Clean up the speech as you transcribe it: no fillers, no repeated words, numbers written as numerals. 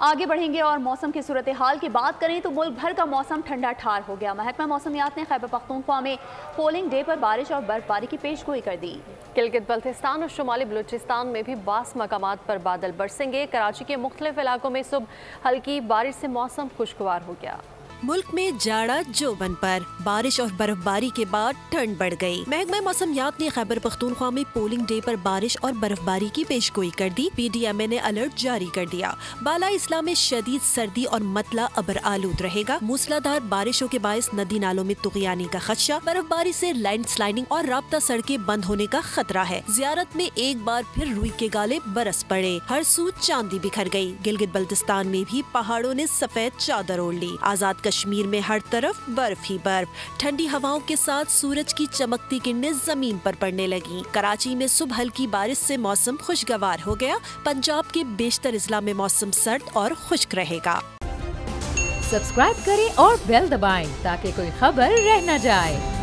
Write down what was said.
आगे बढ़ेंगे और मौसम की सूरत हाल की बात करें तो मुल्क भर का मौसम ठंडा ठार हो गया। महकमा मौसमियात ने खैबर पख्तूनख्वा में पोलिंग डे पर बारिश और बर्फबारी की पेशगोई कर दी। गिलगित बल्तिस्तान और शुमाली बलूचिस्तान में भी बास मकामात पर बादल बरसेंगे। कराची के मुख्तलिफ इलाकों में सुबह हल्की बारिश से मौसम खुशगवार हो गया। मुल्क में जाड़ा जोबन पर, बारिश और बर्फबारी के बाद ठंड बढ़ गई। महकमा मौसमियात ने खैबर पख्तूनख्वा में पोलिंग डे पर बारिश और बर्फबारी की पेशगोई कर दी। PDMA ने अलर्ट जारी कर दिया। बालाई इस्लाम में शदीद सर्दी और मतला अबर आलूद रहेगा। मूसलाधार बारिशों के बायस नदी नालों में तुगयानी का खदशा, बर्फबारी से लैंड स्लाइडिंग और राब्ता सड़कें बंद होने का खतरा है। जियारत में एक बार फिर रुई के गाले बरस पड़े, हर सू चांदी बिखर गयी। गिलगित बल्तिस्तान में भी पहाड़ों ने सफेद चादर ओढ़ ली। आजाद कश्मीर में हर तरफ बर्फ ही बर्फ। ठंडी हवाओं के साथ सूरज की चमकती किरणें जमीन पर पड़ने लगी। कराची में सुबह हल्की बारिश से मौसम खुशगवार हो गया। पंजाब के बेशतर इजला में मौसम सर्द और खुश्क रहेगा। सब्सक्राइब करें और बेल दबाएं ताकि कोई खबर रह न जाए।